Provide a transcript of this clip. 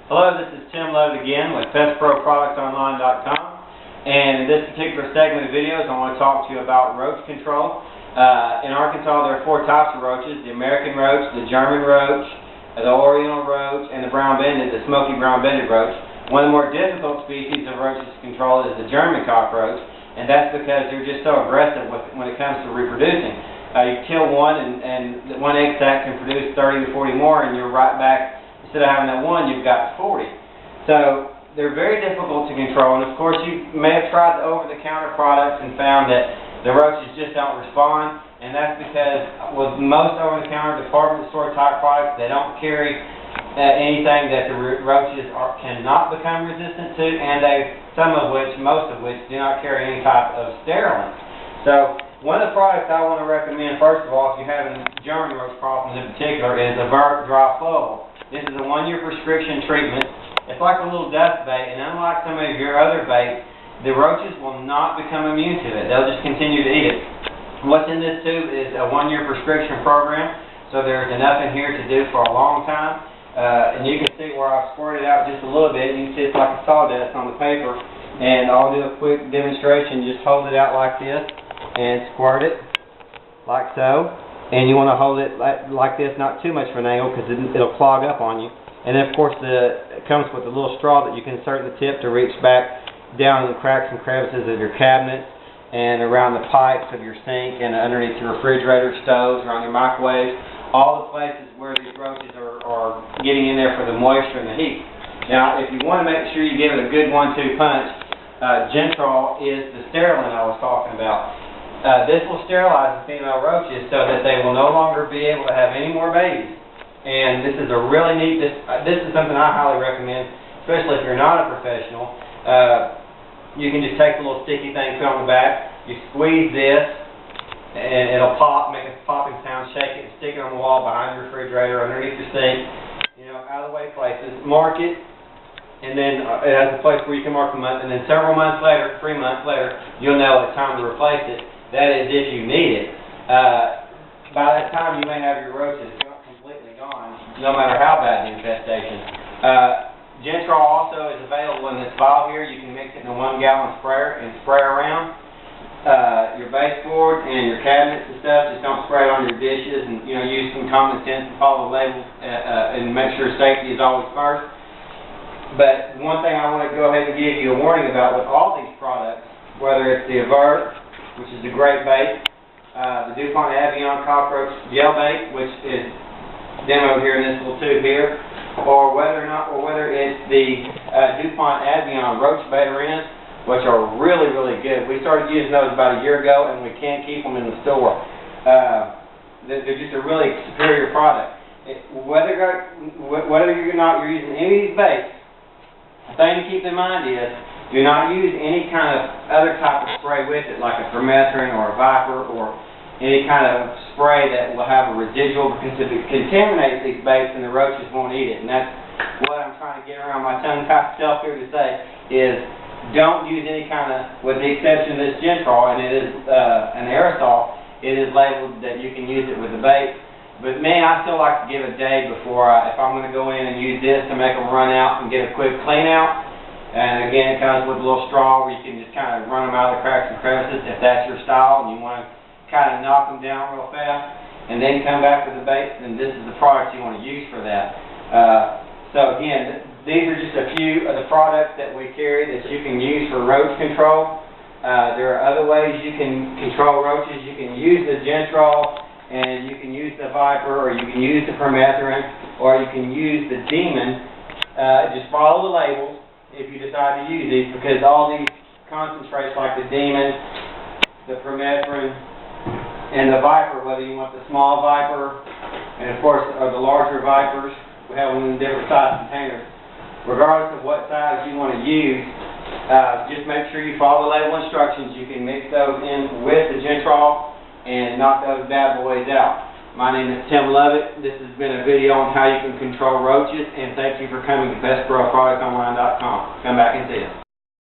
Hello, this is Tim Lovett again with PestProProductsOnline.com, and in this particular segment of videos I want to talk to you about roach control. In Arkansas there are four types of roaches: the American roach, the German roach, the Oriental roach, and the brown-banded, the smoky brown-banded roach. One of the more difficult species of roaches to control is the German cockroach, and that's because they're just so aggressive when it comes to reproducing. You kill one and one egg sac can produce 30 to 40 more, and you're right back. Instead of having that one, you've got 40. So they're very difficult to control, and of course you may have tried the over-the-counter products and found that the roaches just don't respond, and that's because with most over-the-counter department store type products, they don't carry anything that the roaches cannot become resistant to, and most of which do not carry any type of sterilant. So one of the products I want to recommend, first of all, if you're having German roach problems in particular, is AVI Dry Flowable. This is a 1-year prescription treatment. It's like a little dust bait, and unlike some of your other baits, the roaches will not become immune to it. They'll just continue to eat it. What's in this tube is a 1-year prescription program, so there's enough in here to do for a long time. And you can see where I've squirted out just a little bit. You can see it's like a sawdust on the paper. And I'll do a quick demonstration. Just hold it out like this and squirt it like so. And you want to hold it like this, not too much of an angle, because it'll clog up on you. And then, of course, it comes with a little straw that you can insert in the tip to reach back down in the cracks and crevices of your cabinets and around the pipes of your sink and underneath your refrigerator, stoves, or on your microwaves. All the places where these roaches are getting in there for the moisture and the heat. Now, if you want to make sure you give it a good 1-2 punch, Gentrol is the sterilant I was talking about. This will sterilize the female roaches so that they will no longer be able to have any more babies. And this is a really neat, this is something I highly recommend, especially if you're not a professional. You can just take the little sticky thing, put on the back, you squeeze this, and it'll pop, make a popping sound, shake it, and stick it on the wall behind your refrigerator, underneath your sink, out of the way places. Mark it, and then it has a place where you can mark the month, and then several months later, 3 months later, you'll know it's time to replace it. That is if you need it. By that time, you may have your roaches completely gone, no matter how bad the infestation. Gentrol also is available in this vial here. You can mix it in a 1-gallon sprayer and spray around your baseboard and your cabinets and stuff. Just don't spray it on your dishes, and use some common sense and follow the labels and make sure safety is always first. But one thing I want to go ahead and give you a warning about with all these products, whether it's the AVI, which is a great bait, the DuPont Avion cockroach gel bait, which is demoed here in this little tube here, or whether it's the DuPont Avion roach beta-rins, which are really, really good. We started using those about a year ago, and we can't keep them in the store. They're just a really superior product. Whether you're using any of these baits, the thing to keep in mind is, do not use any kind of other type of spray with it, like a permethrin or a viper or any kind of spray that will have a residual, because if it contaminates these baits, then the roaches won't eat it. And that's what I'm trying to get around my tongue-tied self here to say, is don't use any kind of, with the exception of this Gentrol, and it is an aerosol, it is labeled that you can use it with the bait. But me, I still like to give a day before, if I'm going to go in and use this to make them run out and get a quick clean out. And again, it comes with a little straw where you can just kind of run them out of the cracks and crevices if that's your style and you want to kind of knock them down real fast. And then come back with the bait, and this is the product you want to use for that. So again, these are just a few of the products that we carry that you can use for roach control. There are other ways you can control roaches. You can use the Gentrol, and you can use the Viper, or you can use the permethrin, or you can use the Demon. Just follow the labels if you decide to use these, because all these concentrates like the Demon, the permethrin, and the Viper, whether you want the small Viper, and of course or the larger Vipers, we have them in different size containers. Regardless of what size you want to use, just make sure you follow the label instructions. You can mix those in with the Gentrol and knock those bad boys out. My name is Tim Lovett. This has been a video on how you can control roaches, and thank you for coming to PestProProductsOnline.com. Come back and see us.